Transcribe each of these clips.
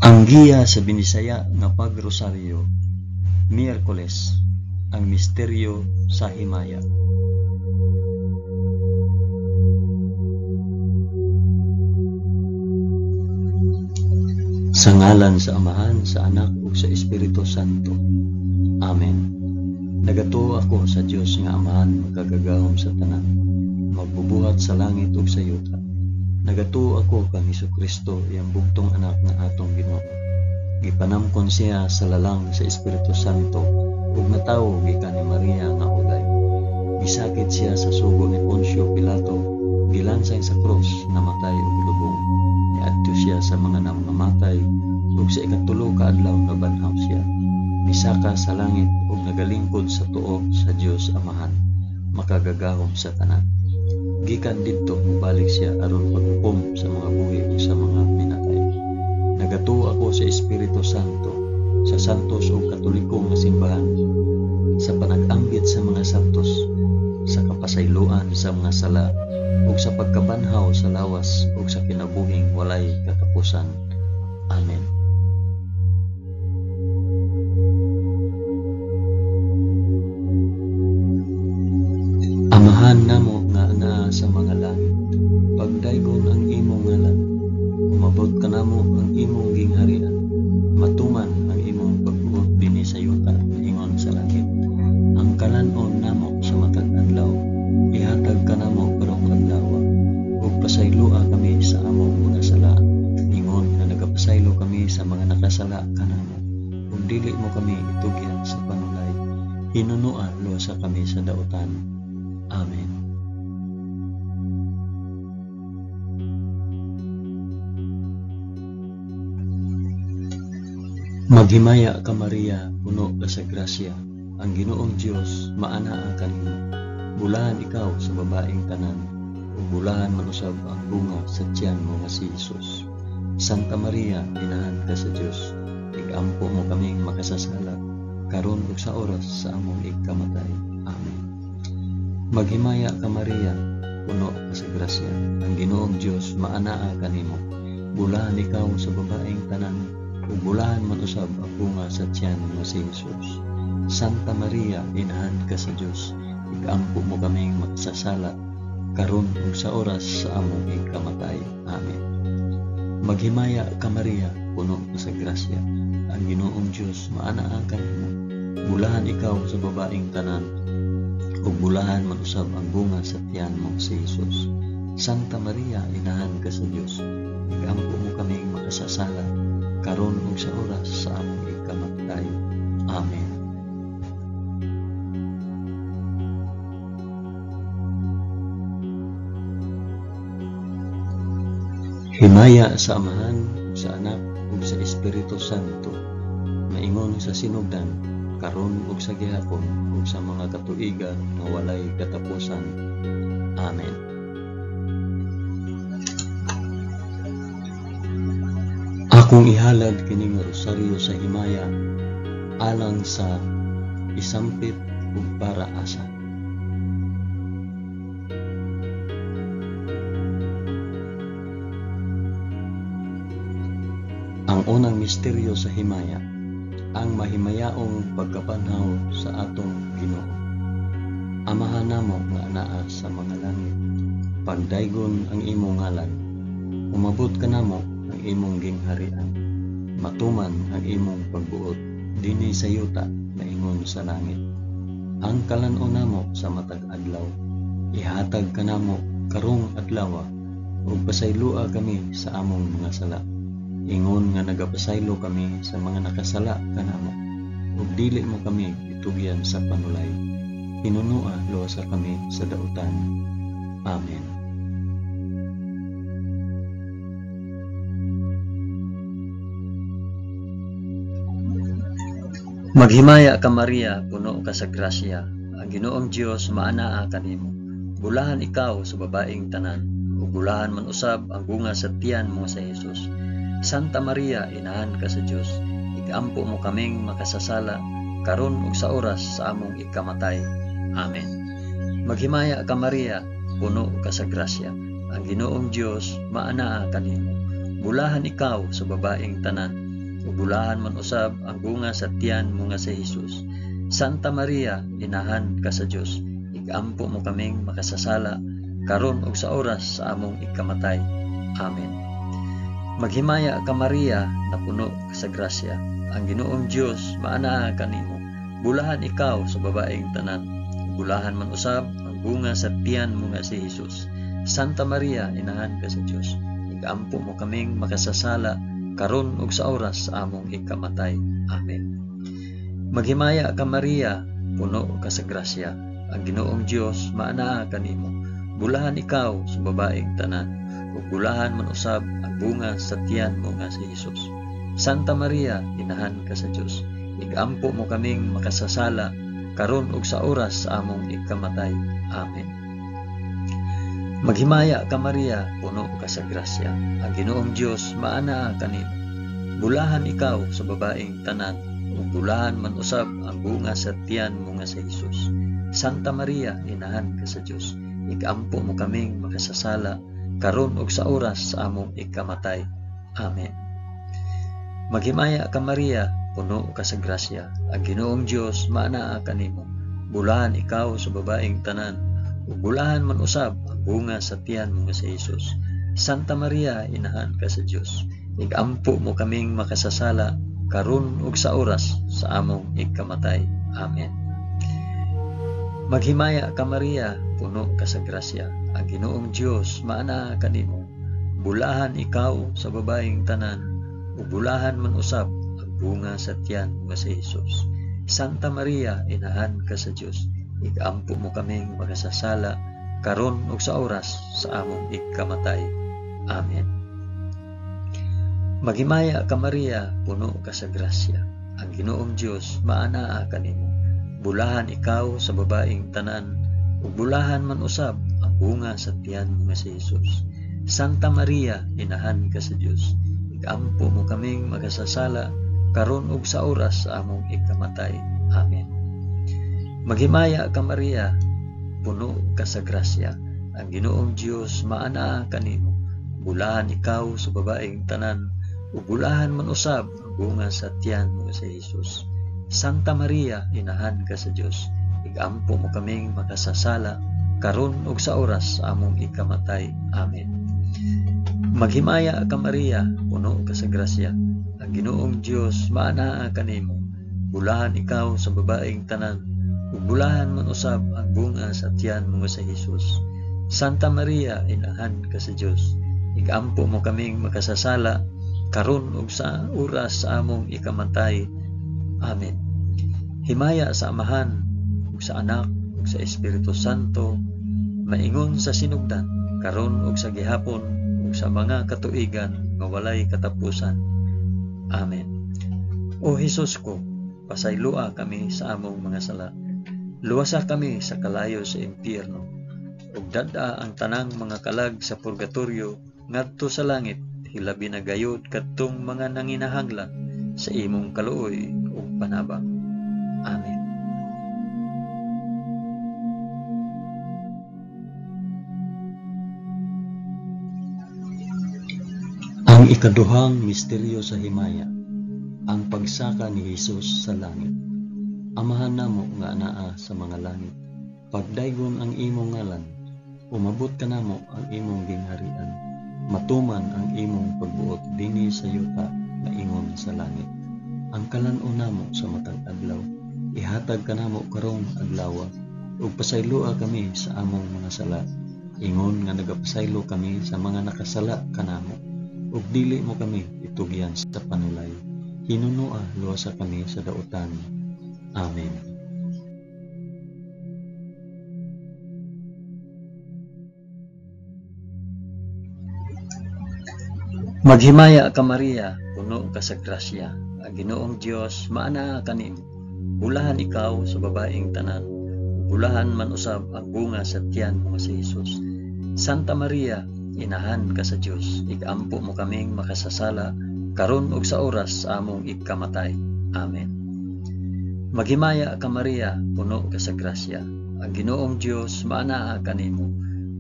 Ang giya sa Binisaya nga pagrosaryo, Miyerkules, ang misteryo sa himaya. Sa ngalan sa Amahan, sa Anak ug sa Espiritu Santo. Amen. Nagatuo ako sa Dios nga Amahan magkagagahom sa tanan, magbubuhat sa langit ug sa yuta. Nagatuo ako kang Hesukristo, iyang bugtong anak nga atong Ginoo. Gipanamkon siya sa lalang sa Espiritu Santo ug natawo gikan ni Maria nga ulay. Gisakit siya sa sugo ni Poncio Pilato, gilansay sa krus, namatay ug lubong. Niadto siya sa mga namamatay ug sa ikatulo ka adlaw nabanhaw siya. Misaka sa langit ug nagalingkod sa tuo sa Dios Amahan, makagagahom sa tanan. Gikan didto mubalik siya aron paghukom sa mga buhi ug sa mga pinatay. Nagatuo ako sa Espiritu Santo, sa santos ug katolikong nga simbahan, sa panag-anggit sa mga santos, sa kapasayloan sa mga sala, ug sa pagkabanhaw sa lawas ug sa kinabuhing walay katapusan. Amen. Amahan namo nga naa sa mga langit, pagdaygon ang imong ngalan, umabot ka namo ang imong gingharian, matuman ang imong pagbuot dinhi sa yuta ingon sa langit. Ang kalanon namo sa matag adlaw, ihatag ka namo karong adlaw, ug pasayloa kami sa among mga sala, ingon nga nagapasaylo kami sa mga nakasala kanamo, ug dili mo kami itugyan sa panulay, hinunua lusa kami sa dautan. Amen. Maghimaya ka Maria, puno ka sa grasya, ang Ginoong Dios maanaa kanimo. Bulahan ikaw sa babaeng tanan, ug bulahan man usab ang bunga sa tiyan mo nga si Hesus. Santa Maria, inahan ka sa Dios, igampo mo kaming makasasala, karon ug sa oras sa among ikamatay. Amen. Maghimaya ka Maria, puno ka sa grasya, ang Ginoong Dios maanaa kanimo. Bulahan ikaw sa babaeng tanan, ug bulahan man usab ang bunga sa tiyan nga si Hesus. Santa Maria, inahan ka sa Dios, igampo mo kaming makasasala, karon ug sa oras sa among ikamatay. Amen. Maghimaya ka Maria, puno ka sa grasya, ang Ginoong Dios maanaa kanimo. Bulahan ikaw sa babaeng tanan, ug bulahan man usab ang bunga sa tiyan mo si Hesus. Santa Maria, inahan ka sa Dios, igampo mo kaming makasasala, karon ug sa oras sa among ikamatay. Amen. Himaya sa Amahan, sa Anak ug sa Espiritu Santo, maingon sa sinugdan, karon ug sa gihapon ug sa mga katuigan nga walay katapusan. Amen. Akong ihalad kining rosaryo sa himaya alang sa isampit ug para asa. Ang unang misteryo sa himaya, ang mahimayaong pagkabanhaw sa atong Ginoo. Amahan namo nga anaa sa mga langit, pagdaygon ang imong ngalan, umabot ka namo ang imong gingharian, matuman ang imong pagbuot dinhi sa yuta na ingon sa langit. Ang kalanon namo sa matag adlaw, ihatag ka namo karong adlaw, ug pasayloa kami sa among mga sala, ingon nga nagapasaylo kami sa mga nakasala kanamo, ug dili mo kami itugyan sa panulay, hinunua lusa kami sa dautan. Amen. Maghimaya ka Maria, puno ka sa grasya, ang Ginoong Dios maanaa kanimo. Bulahan ikaw sa babaeng tanan, ug bulahan man usab ang bunga sa tiyan mo sa Hesus. Santa Maria, inahan ka sa Dios, igampo mo kaming makasasala, karon ug sa oras sa among ikamatay. Amen. Maghimaya ka Maria, puno ka sa grasya, ang Ginoong Dios maanaa kanimo. Bulahan ikaw sa babaeng tanan, ug bulahan man usab ang bunga sa tiyan mo nga si Jesus. Santa Maria, inahan ka sa Dios, igampo mo kaming makasasala karon ug sa oras sa among ikamatay. Amen. Maghimaya ka Maria, na puno ka sa grasya. Ang Ginoong Dios maanaa kanimo. Bulahan ikaw sa babaeng tanan. Bulahan man usab ang bunga sa tiyan mo nga si Jesus. Santa Maria, inahan ka sa Dios, igampo mo kaming makasasala karon ug sa oras sa among ikamatay. Amen. Maghimaya ka Maria, puno ka sa grasya. Ang Ginoong Dios maanaa kanimo. Bulahan ikaw sa babaeng tanan, ug bulahan man usab ang bunga sa tiyan mo nga si Jesus. Santa Maria, inahan ka sa Dios, igampo mo kaming makasasala karon ug sa oras sa among ikamatay. Amen. Maghimaya ka Maria, puno ka sa grasya. Ang Ginoong Dios maanaa kanimo. Bulahan ikaw sa babaeng tanan, ug bulahan man usab ang bunga sa tiyan mo nga si Jesus. Santa Maria, inahan ka sa Dios, igampo mo kaming makasasala karon ug sa oras sa among ikamatay. Amen. Maghimaya ka Maria, puno ka sa grasya. Ang Ginoong Dios maanaa kanimo. Bulahan ikaw sa babaeng tanan, ug bulahan man usab ang bunga sa tiyan mo nga si Jesus. Santa Maria, inahan ka sa Dios, igampo mo kaming makasasala karon ug sa oras sa among ikamatay. Amen. Maghimaya ka Maria, puno ka sa grasya. Ang Ginoong Dios maanaa kanimo. Bulahan ikaw sa babaeng tanan, ug bulahan man usab ang bunga sa tiyan mo nga si Jesus. Santa Maria, inahan ka sa Dios, igampo mo kaming makasasala karon ug sa oras sa among ikamatay. Amen. Maghimaya ka Maria, puno ka sa grasya. Ang Ginoong Dios maanaa kanimo. Bulahan ikaw sa babaeng tanan, ug bulahan man usab ang bunga sa tiyan mo nga si Jesus. Santa Maria, inahan ka sa Dios, igampo mo kaming makasasala karon ug sa oras sa among ikamatay. Amen. Maghimaya ka Maria, puno ka sa grasya. Ang Ginoong Dios maanaa kanimo. Bulahan ikaw sa babaeng tanan, ug bulahan man usab ang bunga sa tiyan mo sa Jesus. Santa Maria, inahan ka sa Dios, igampo mo kaming makasasala karon ug sa oras sa among ikamatay. Amen. Maghimaya ka Maria, puno ka sa grasya. Ang Ginoong Dios maanaa kanimo. Bulahan ikaw sa babaeng tanan, ug bulahan man usab ang bunga sa tiyan mo sa Jesus. Santa Maria, inahan ka sa Dios, igampo mo kaming makasasala karon ug sa oras sa among ikamatay. Amen. Himaya sa Amahan, ug sa Anak, ug sa Espiritu Santo, maingon sa sinugdan, karon ug sa gihapon, ug sa mga katuigan nga walay katapusan. Amen. O Hesus ko, pasaylua kami sa among mga sala. Luwasa kami sa kalayo sa impyerno, ug dad-a ang tanang mga kalag sa purgatorio ngadto sa langit, hilabi na gayud kadtong mga nanginahanglan sa imong kaluoy ug panabang. Amen. Ang ikaduhang misteryo sa himaya, ang pagsaka ni Jesus sa langit. Amahan namo nga anaa sa mga langit, pagdaygon ang imong ngalan, umabot ka namo ang imong gingharian, matuman ang imong pagbuot dinhi sa yuta nga ingon sa langit. Ang kalan-o namo sa matag adlaw, ihatag ka namo karong adlaw, ug pasaylua kami sa among mga sala, ingon nga nagapasaylo kami sa mga nakasala kanamo, ug dili mo kami itugyan sa panulay, hinunua luwasa kami sa dautan. Amen. Maghimaya ka Maria, puno ka sa grasya. Ang Ginoong Dios maanaa kanimo. Bulahan ikaw sa babaeng tanan, bulahan man usab ang bunga sa tiyan mo si Jesus. Santa Maria, inahan ka sa Dios, igampo mo kaming makasasala karon ug sa oras sa among ikamatay. Amen. Maghimaya ka Maria, puno ka sa grasya. Ang Ginoong Dios maanaa kanimo.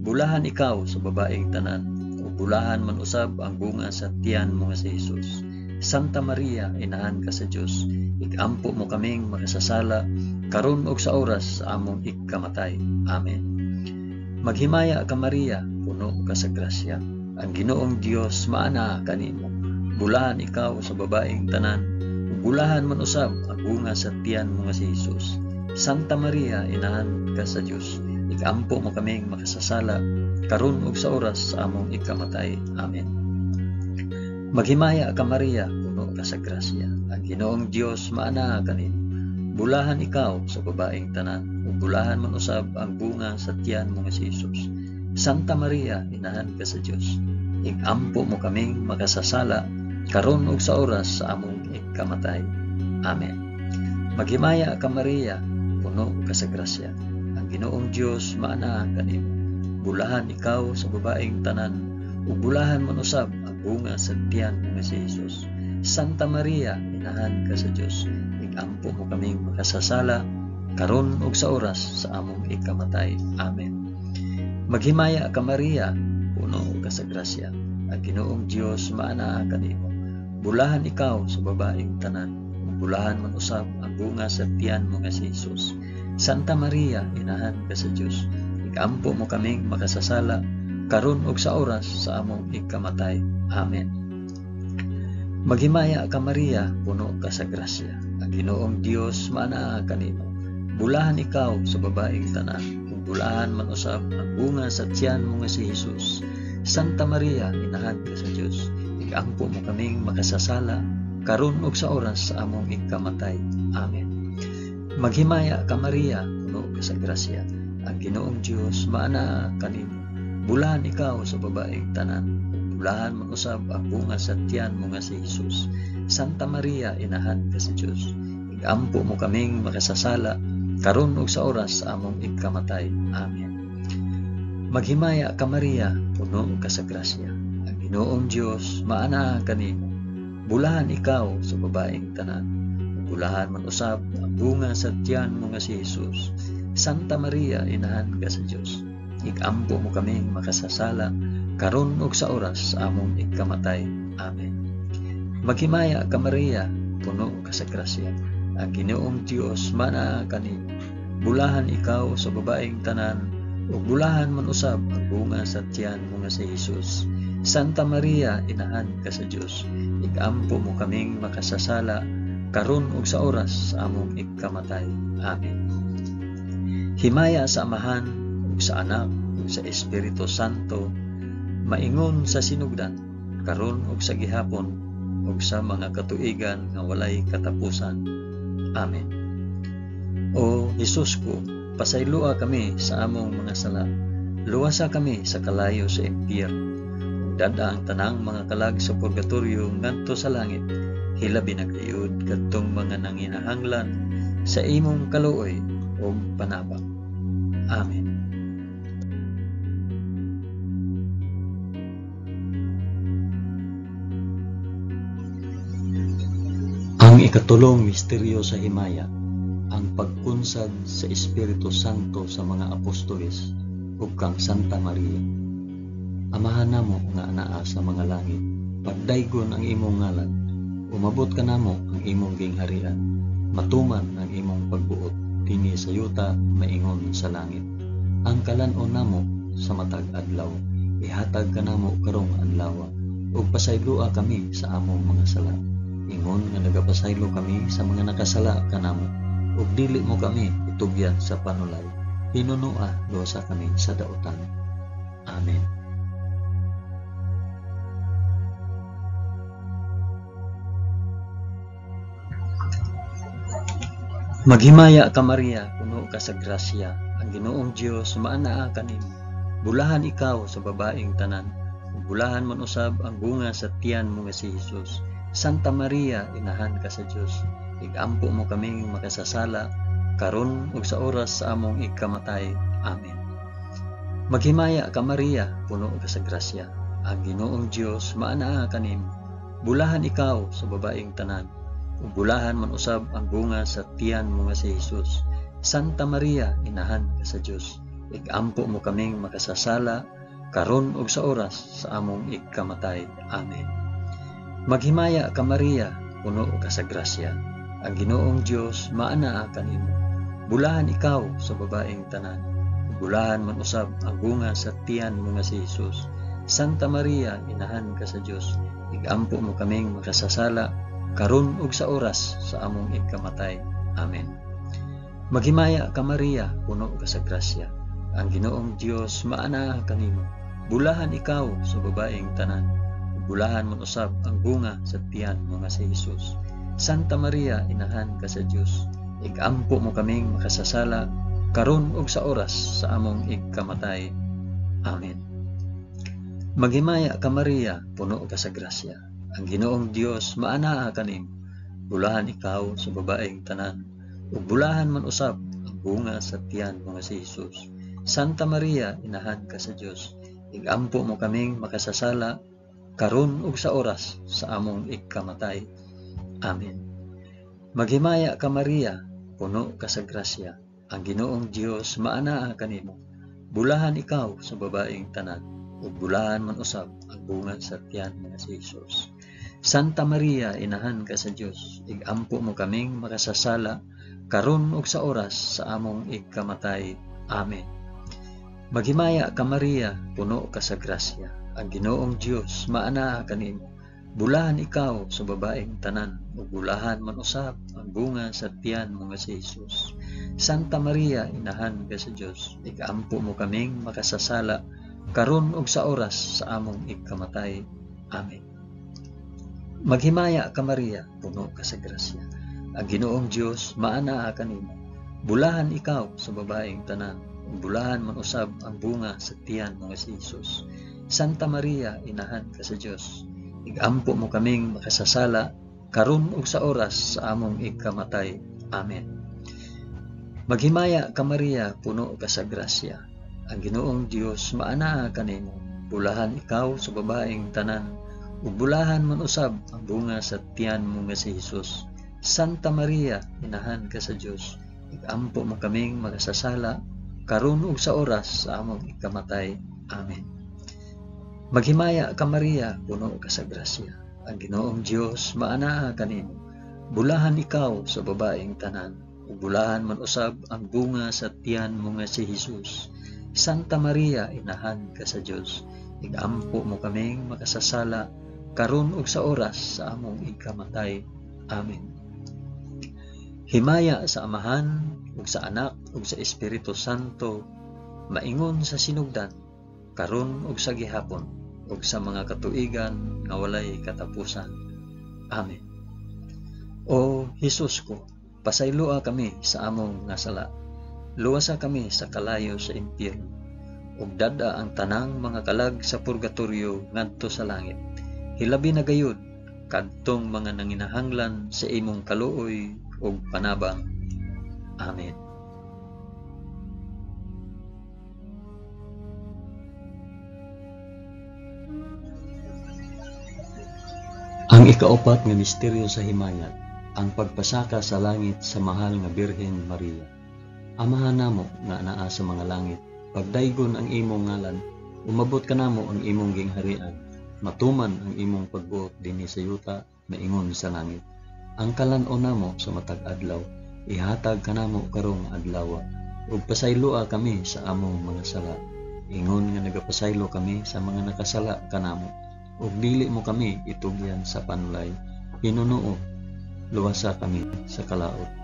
Bulahan ikaw sa babaeng tanan, ug bulahan man usab ang bunga sa tiyan mo si Jesus. Santa Maria, inahan ka sa Dios, igampo mo kaming makasasala, karon ug sa oras sa among ikamatay. Amen. Maghimaya ka Maria, puno ka sa grasya. Ang Ginoong Dios maana kanimo. Bulahan ikaw sa babaeng tanan, ug bulahan man usab ang bunga sa tiyan mo nga si Hesus. Santa Maria, inahan ka sa Dios, igampo mo kaming makasasala, karon ug sa oras sa among ikamatay. Amen. Maghimaya ka Maria, puno ka sa grasya. Ang Ginoong Dios maana kanimo. Bulahan ikaw sa babaeng tanan, ug bulahan man usab ang bunga sa tiyan mo nga si Hesus. Santa Maria, inahan ka sa Dios, igampo mo kaming makasasala, karon ug sa oras sa among ikamatay. Amen. Maghimaya ka Maria, puno ka sa grasya. Ang Ginoong Dios maana kanimo. Bulahan ikaw sa babaeng tanan, ug bulahan man usab ang bunga sa tiyan mo nga si Hesus. Santa Maria, inahan ka sa Dios, igampo mo kaming makasasala, karon ug sa oras sa among ikamatay. Amen. Maghimaya ka Maria, puno ka sa grasya. Ang Ginoong Dios maana kanimo. Bulahan ikaw sa babaeng tanan, ug bulahan man usab ang bunga sa tiyan mo nga si Hesus. Santa Maria, inahan ka sa Dios, igampo mo kaming makasasala, karon ug sa oras sa among ikamatay. Amen. Maghimaya ka Maria, puno ka sa grasya. Ang Ginoong Dios maana kanimo. Bulahan ikaw sa babaeng tanan, ug bulahan man usab ang bunga sa tiyan mo nga si Hesus. Santa Maria, inahan ka sa Dios, igampo mo kaming makasasala, karon ug sa oras sa among ikamatay. Amen. Maghimaya ka Maria, puno ka sa grasya. Ang Ginoong Dios maana kanimo. Bulahan ikaw sa babaeng tanan, bulahan man usab ang bunga sa tiyan mo nga si Hesus. Santa Maria, inahan ka sa Dios, igampo mo kaming makasasala, karon ug sa oras sa among ikamatay. Amen. Maghimaya ka Maria, puno ka sa grasya. Ang Ginoong Dios maana kanimo. Bulahan ikaw sa babaeng tanan, bulahan man usab ang bunga sa tiyan mo nga si Hesus. Santa Maria, inahan ka sa Dios, igampo mo kaming makasasala, karon ug sa oras sa among ikamatay. Amen. Maghimaya ka Maria, puno ka sa grasya. Ang Ginoong Dios maana kanimo. Bulahan ikaw sa babaeng tanan, ug bulahan man usab ang bunga sa tiyan mo nga si Hesus. Santa Maria, inahan ka sa Dios, igampo mo kaming makasasala, karon ug sa oras sa among ikamatay. Amen. Himaya sa Amahan, ug sa Anak, ug sa Espiritu Santo, maingon sa sinugdan, karon ug sa gihapon, ug sa mga katuigan nga walay katapusan. Amen. O Hesus ko, pasaylua kami sa among mga sala, luwasa kami sa kalayo sa impyerno, ug dada ang tanang mga kalag sa purgatoryo ngadto sa langit, hilabi na kayod kadtong mga nanginahanglan sa imong kaluoy ug panabang. Amen. Ang ikatulong misteryo sa himaya, ang pagkunsad sa Espiritu Santo sa mga apostoles ug kang Santa Maria. Amahan namo nga anaa sa mga langit, pagdaygon ang imong ngalan, umabot ka namo ang imong gingharian, matuman ang imong pagbuot dinhi sa yuta maingon sa langit. Ang kalan-on namo sa matag adlaw, ihatag ka namo karong adlaw, ug pasaylua kami sa among mga sala. Ingon nga nagapasaylo kami sa mga nakasala kanamo, ug dili mo kami itugyan sa panulay. Hinunua dosa kami sa daotan. Amen. Maghimaya ka Maria, puno ka sa grasya. Ang Ginoong Dios maanaa kanimo. Bulahan ikaw sa babaeng tanan, ug bulahan man usab ang bunga sa tiyan mo nga si Hesus. Santa Maria, inahan ka sa Dios, igampo mo kaming makasasala, karon ug sa oras sa among ikamatay. Amen. Maghimaya ka Maria, puno ka sa grasya. Ang Ginoong Dios maanaa kanimo. Bulahan ikaw sa babaeng tanan, ug bulahan man usab ang bunga sa tiyan mo nga si Hesus. Santa Maria, inahan ka sa Dios, igampo mo kaming makasasala, karon ug sa oras sa among ikamatay. Amen. Maghimaya ka Maria, puno ka sa grasya. Ang Ginoong Dios maanaa kanimo. Bulahan ikaw sa babaeng tanan. Bulahan man usab ang bunga sa tiyan mo nga si Jesus. Santa Maria, inahan ka sa Dios. Igampo mo kaming makasasala karon ug sa oras sa among ikamatay. Amen. Maghimaya ka Maria, puno ka sa grasya. Ang Ginoong Dios maanaa kanimo. Bulahan ikaw sa babaeng tanan. Bulahan man usab ang bunga sa tiyan mo nga si Jesus. Santa Maria, inahan ka sa Dios. Igampo mo kaming makasasala karon ug sa oras sa among ikamatay. Amen. Maghimaya ka Maria, puno ka sa grasya. Ang Ginoong Dios maanaa kanimo. Bulahan ikaw sa babaeng tanan. Ug bulahan man usab ang bunga sa tiyan mo nga si Jesus. Santa Maria, inahan ka sa Dios. Igampo mo kaming makasasala karon ug sa oras sa among ikamatay. Amen. Maghimaya ka Maria, puno ka sa grasya. Ang Ginoong Dios maanaa kanimo. Bulahan ikaw sa babaeng tanan. Ug bulahan man usab ang bunga sa tiyan mo nga si Jesus. Santa Maria, inahan ka sa Dios. Igampo mo kaming makasasala karon ug sa oras sa among ikamatay. Amen. Maghimaya ka Maria, puno ka sa grasya. Ang Ginoong Dios maanaa kanimo. Bulahan ikaw sa babaeng tanan, ug bulahan man usab ang bunga sa tiyan mo nga si Jesus. Santa Maria, inahan ka sa Dios. Igampo mo kaming makasasala karon ug sa oras sa among ikamatay. Amen. Maghimaya ka Maria, puno ka sa grasya. Ang Ginoong Dios maanaa kanimo. Bulahan ikaw sa babaeng tanan, ug bulahan man usab ang bunga sa tiyan mo nga si Jesus. Santa Maria, inahan ka sa Dios. Igampo mo kaming makasasala karon ug sa oras sa among ikamatay. Amen. Maghimaya ka Maria, puno ka sa grasya. Ang Ginoong Dios maanaa kanimo. Bulahan ikaw sa babaeng tanan, ug bulahan man usab ang bunga sa tiyan mo nga si Jesus. Santa Maria, inahan ka sa Dios. Igampo mo kaming makasasala karon ug sa oras sa among ikamatay. Amen. Maghimaya ka Maria, puno ka sa grasya. Ang Ginoong Dios maanaa kanimo. Bulahan ikaw sa babaeng tanan, ug bulahan man usab ang bunga sa tiyan mo nga si Jesus. Santa Maria, inahan ka sa Dios. Igampo mo kaming makasasala karon ug sa oras sa among ikamatay. Amen. Himaya sa Amahan ug sa Anak ug sa Espiritu Santo, maingon sa sinugdan, karon ug sa gihapon, ug sa mga katuigan nga walay katapusan. Amen. O Hesus ko, pasayloa kami sa among nga sala. Luwasa kami sa kalayo sa impyerno, ug dada ang tanang mga kalag sa purgatorio ngadto sa langit. Hilabi na gayud kadtong mga nanginahanglan sa imong kaluoy ug panabang. Amen. Ang ikaapat nga misteryo sa himayat, ang pagpasaka sa langit sa mahal nga Birhen Maria. Amahan namo nga anaa sa mga langit, pagdaygon ang imong ngalan, umabot kanamo ang imong gingharian, matuman ang imong pagbuot dinhi sa yuta maingon sa langit. Ang kalan-on namo sa matag adlaw, ihatag kanamo karong adlaw, ug pasayloa kami sa among mga sala. Ingon nga nagapasaylo kami sa mga nakasala kanamo, ug dili mo kami itugyan sa panulay. Hinunoo, luwasa kami sa kalaot.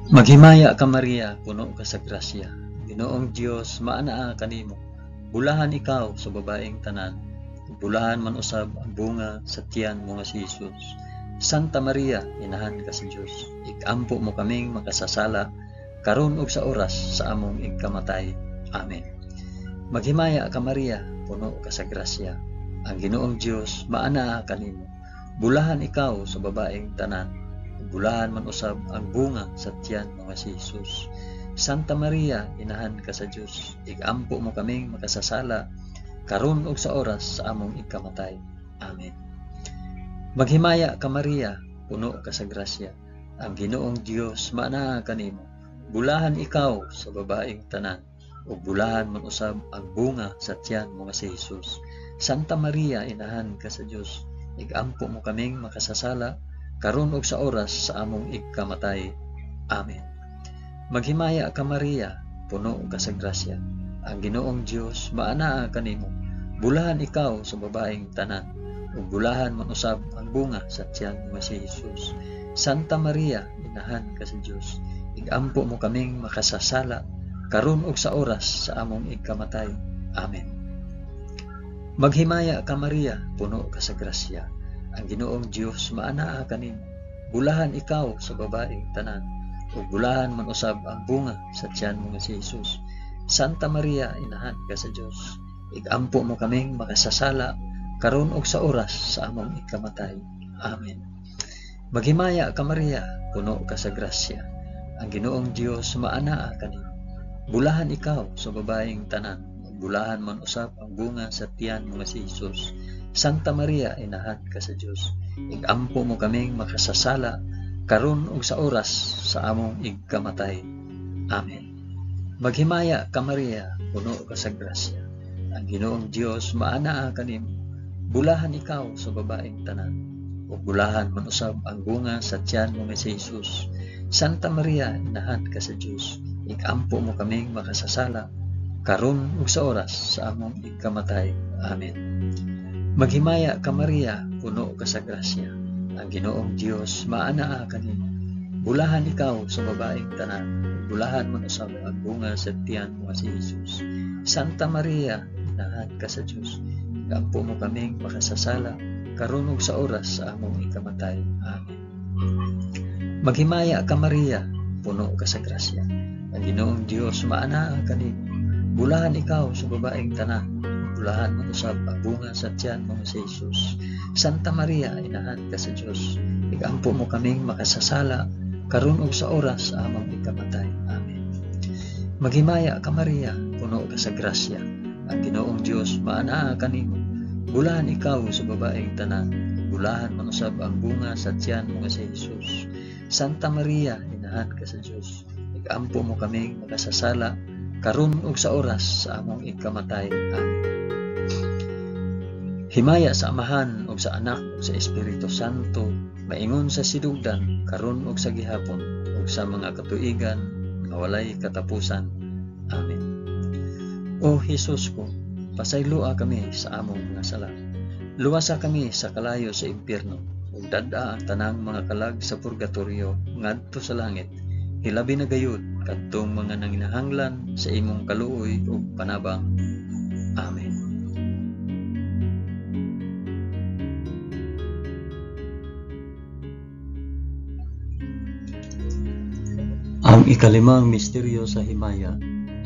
Maghimaya ka Maria, puno ka sa grasya. Ginoong Dios maanaa kanimo. Bulahan ikaw sa babaeng tanan, bulahan man usab ang bunga sa tiyan mo nga si Jesus. Santa Maria, inahan ka sa Dios. Igampo mo kaming makasasala karon ug sa oras sa among ikamatay. Amen. Maghimaya ka Maria, puno ka sa grasya. Ang Ginoong Dios maanaa kanimo. Bulahan ikaw sa babaeng tanan, bulahan man usab ang bunga sa tiyan mo nga si Jesus. Santa Maria, inahan ka sa Dios. Igampo mo kaming makasasala karon ug sa oras sa among ikamatay. Amen. Maghimaya ka Maria, puno ka sa grasya. Ang Ginoong Dios maanaa kanimo. bulahan ikaw sa babaeng tanan, ug bulahan man usab ang bunga sa tiyan mo nga si Jesus. Santa Maria, inahan ka sa Dios, igampo mo kaming makasasala, karon ug sa oras sa among igkamatay. Amen. Maghimaya ka Maria, puno ka sa grasya, ang Ginoong Dios maanaa kanimo. Bulahan ikaw sa babaeng tanan, ug bulahan man usab ang bunga sa tiyan mo si Jesus. Santa Maria, inahan ka sa Dios, igampo mo kaming makasasala, karon ug sa oras sa among igkamatay. Amen. Maghimaya ka Maria, puno ka sa grasya, ang Ginoong Dios maanaa kanimo. Bulahan ikaw sa babaeng tanan, ug bulahan man usab ang bunga sa tiyan mo si Jesus. Santa Maria, inahan ka sa Dios, igampo mo kaming makasasala, karon ug sa oras sa among igkamatay. Amen. Maghimaya ka Maria, puno ka sa grasya, ang Ginoong Dios maanaa kanimo. Bulahan ikaw sa babaeng tanan, bulahan man usab ang bunga sa tiyan mo si Jesus. Santa Maria, inahan ka sa Dios, igampo mo kaming makasasala, karon ug sa oras sa among igkamatay. Amen. Maghimaya ka Maria, puno ka sa grasya, ang Ginoong Dios maanaa kanimo. Bulahan ikaw sa babaeng tanan, ug bulahan man usab ang bunga sa tiyan mo si Jesus. Santa Maria, inahan ka sa Dios, igampo mo kaming makasasala, karon ug sa oras sa among igkamatay. Amen. Maghimaya ka Maria, puno ka sa grasya, ang Ginoong Dios maanaa kanimo. Bulahan ikaw sa babaeng tanan, bulahan man usab ang bunga sa tiyan mo si Jesus. Santa Maria, inahan ka sa Dios, igampo mo kaming makasasala, karon ug sa oras sa among ikamatay. Amen. Maghimaya ka Maria, puno ka sa grasya, ang Ginoong Dios maanaa kanimo. Bulahan ikaw sa babaeng tanan, bulahan man usab ang bunga sa tiyan mo si Jesus. Santa Maria, inahan ka sa Dios, igampo mo kaming makasasala, karon ug sa oras sa among ikamatay. Amen. Maghimaya ka Maria, puno ka sa grasya, ang Ginoong Dios maanaa kanimo. Bulahan ikaw sa babaeng tanan, bulahan man usab ang bunga sa tiyan mo si Jesus. Santa Maria, inahan ka sa Dios, igampo mo kaming makasasala, karon ug sa oras sa among ikamatay. Amen. Himaya sa Amahan ug sa Anak ug sa Espiritu Santo, maingon sa sidugdan, karon ug sa gihapon, ug sa mga katuigan nga walay katapusan. Amen. O Jesus ko, pasaylua kami sa among mga sala. Luwasa kami sa kalayo sa impyerno, ug dad-a ang tanang mga kalag sa purgatorio ngadto sa langit. Hilabi na gayud kadtong mga nanginahanglan sa imong kaluoy ug panabang. Amen. Ang ikalimang misteryo sa himaya,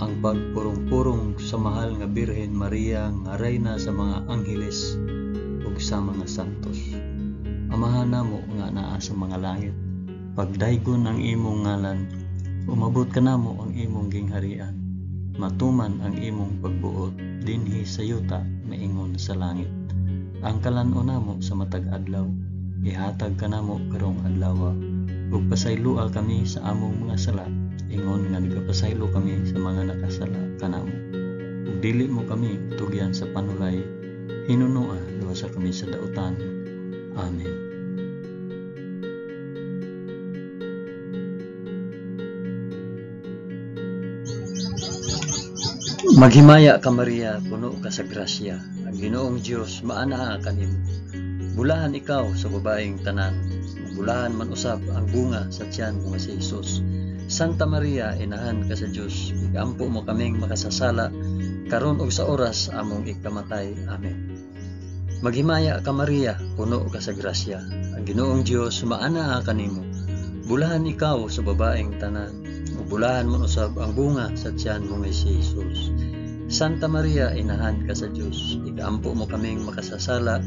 ang pagpurong-purong sa mahal nga Birhen Maria nga reyna sa mga angheles ug sa mga santos. Amahan namo nga naa sa mga langit, pagdaygon ang imong ngalan, umabot ka namo ang imong gingharian, matuman ang imong pagbuot dinhi sa yuta maingon sa langit. Ang kalan-on namo sa matag adlaw, ihatag ka namo karong adlaw, ug pasaylua kami sa among mga sala, ingon nga nagapasaylo kami sa mga nakasala kanamo. Ug dili mo kami tugyan sa panulay, hinunoa luwasa kami sa dautan. Amen. Maghimaya ka Maria, puno ka sa grasya, ang Ginoong Dios maanaa kanimo. Bulahan ikaw sa babaeng tanan, bulahan man usab ang bunga sa tiyan mo si Jesus. Santa Maria, inahan ka sa Dios, igampo mo kaming makasasala, karon ug sa oras among ikamatay. Amen. Maghimaya ka Maria, puno ka sa grasya, ang Ginoong Dios maanaa kanimo. Bulahan ikaw sa babaeng tanan, ug bulahan man usab ang bunga sa tiyan mo si Jesus. Santa Maria, inahan ka sa Dios, igampo mo kaming makasasala,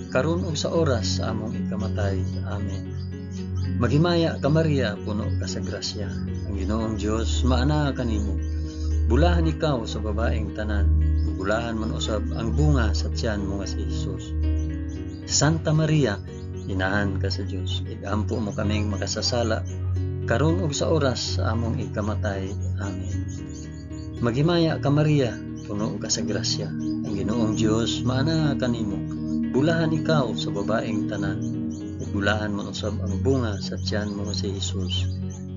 karon ug sa oras sa among ikamatay. Amen. Maghimaya ka Maria, puno ka sa grasya, ang Ginoong Dios maanaa kanimo. Bulahan ikaw sa babaeng tanan, bulahan man usab ang bunga sa tiyan mo si Jesus. Santa Maria, inahan ka sa Dios, igampo mo kaming makasasala, karon ug sa oras sa among ikamatay. Amen. Maghimaya ka Maria, puno ka sa grasya, ang Ginoong Dios maana kanimo. Bulahan ikaw sa babaeng tanan, ug bulahan man usab ang bunga sa tiyan mo si Jesus.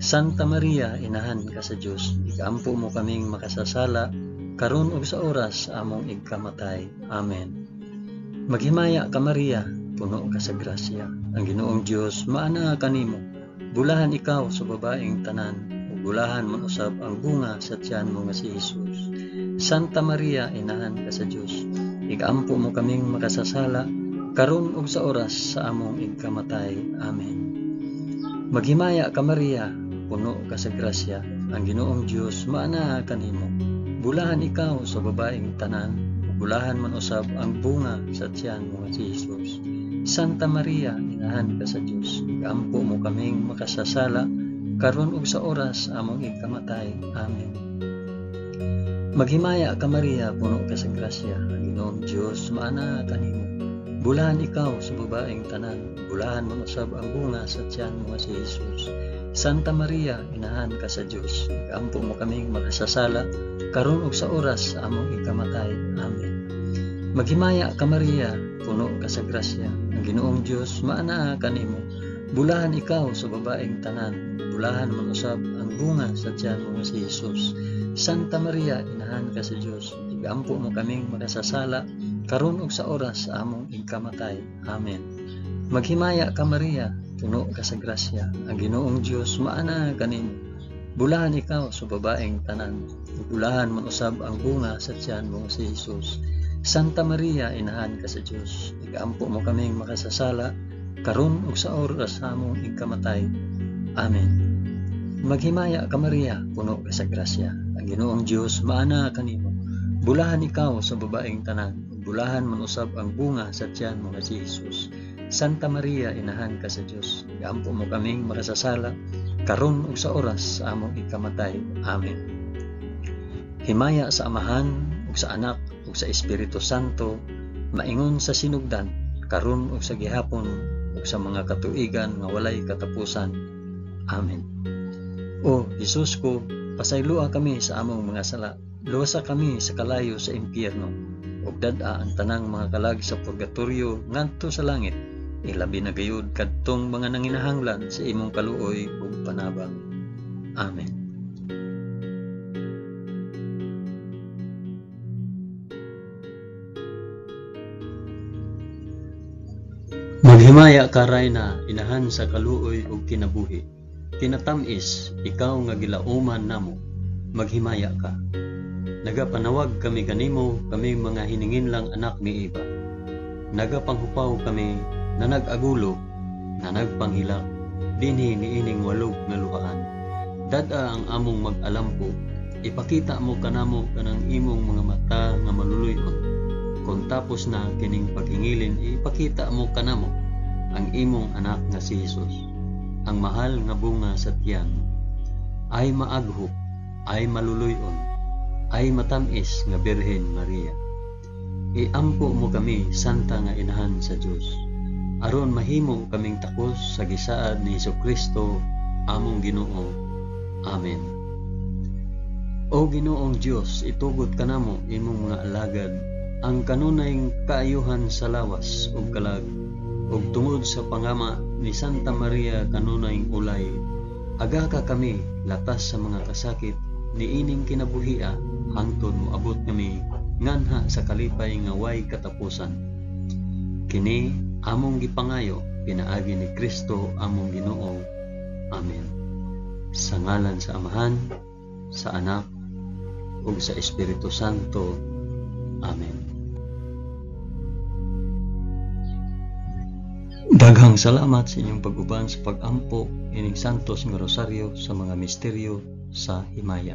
Santa Maria, inahan ka sa Dios, igaampo mo kaming makasasala, karon ug sa oras sa among ikamatay. Amen. Maghimaya ka Maria, puno ka sa grasya, ang Ginoong Dios maana kanimo. Bulahan ikaw sa babaeng tanan, ug bulahan man usab ang bunga sa tiyan mo nga si Jesus. Santa Maria, inahan ka sa Dios, igaampo mo kaming makasasala, karon ug sa oras sa among ikamatay. Amen. Maghimaya ka Maria, puno ka sa grasya, ang Ginoong Dios maana kanimo. Bulahan ikaw sa babaeng tanan, bulahan man usab ang bunga sa tiyan mo nga si Jesus. Santa Maria, inahan ka sa Dios, igaampo mo kaming makasasala, karon ug sa oras sa among ikamatay. Amen. Maghimaya ka Maria, puno ka sa grasya, ang Ginoong Dios maana kanimo. Bulahan ikaw sa babaeng tanan, bulahan man usab ang bunga sa tiyan mo nga si Jesus. Santa Maria, inahan ka sa Dios, igaampo mo kaming makasasala, karon ug sa oras sa among ikamatay. Amen. Maghimaya ka Maria, puno ka sa grasya, ang Ginoong Dios maana kanimo. Bulahan ikaw sa babaeng tanan, bulahan man usab ang bunga sa tiyan mo nga si Jesus. Santa Maria, inahan ka sa Dios, igaampo mo kaming makasasala, karon ug sa oras sa among ikamatay. Amen. Maghimaya ka Maria, puno ka sa grasya, ang Ginoong Dios maana kanimo. Bulahan ikaw sa babaeng tanan, bulahan man usab ang bunga sa tiyan mo si Jesus. Santa Maria, inahan ka sa Dios, igaampo mo kaming makasasala, karon ug sa oras sa among ikamatay. Amen. Maghimaya ka Maria, puno ka sa grasya, ang Ginoong Dios maana kanimo. Bulahan ikaw sa babaeng tanan, bulahan man usab ang bunga sa tiyan mo nga si Jesus. Santa Maria, inahan ka sa Dios, igaampo mo kaming makasasala, karon ug sa oras sa among ikamatay. Amen. Himaya sa Amahan ug sa Anak ug sa Espiritu Santo, maingon sa sinugdan, karon ug sa gihapon ug sa mga katuigan nga walay katapusan. Amen. O Jesus ko, pasaylua kami sa among mga sala, luwasa kami sa kalayo sa impyerno, ug dad-a ang tanang mga kalag sa purgatorio ngadto sa langit, ilabi na gayud kadtong mga nanginahanglan sa imong kaluoy ug panabang. Amen. Maghimaya ka Rayna, inahan sa kaluoy ug kinabuhi. Tinatamis, ikaw nga gilauman namo, maghimaya ka. Nagapanawag kami kanimo, kami mga hininginlang anak ni Eva. Nagapanghupaw kami na nag-agulo, na nagpanghilak, dinhi niining walog nga luhaan. Dada ang among mag-alampo, ipakita mo kanamo kanang imong mga mata nga maluluyon. Kung tapos na kining paghingilin, ipakita mo kanamo ang imong anak nga si Jesus. Ang mahal nga bunga sa tiyan, ay maaghop, ay maluluyon, ay matamis nga Birhen Maria. Iampo mo kami, Santa nga Inahan sa Dios, aron mahimo kaming takos sa gisaad ni Jesucristo, among Ginoo. Amen. O Ginoong Dios, itugod kanamo imong mga alagad ang kanunayng kaayuhan sa lawas ug kalag, ug tungod sa pangama ni Santa Maria kanunayng ulay, aga ka kami latas sa mga kasakit niining kinabuhia, hangtod moabot kami nganha sa kalipay nga way katapusan. Kini among gipangayo pinaagi ni Kristo among Ginoo. Amen. Sa ngalan sa Amahan, sa Anak, ug sa Espiritu Santo. Amen. Daghang salamat sa inyong pag-uban sa pag-ampo ining santos nga rosaryo sa mga misteryo sa himaya.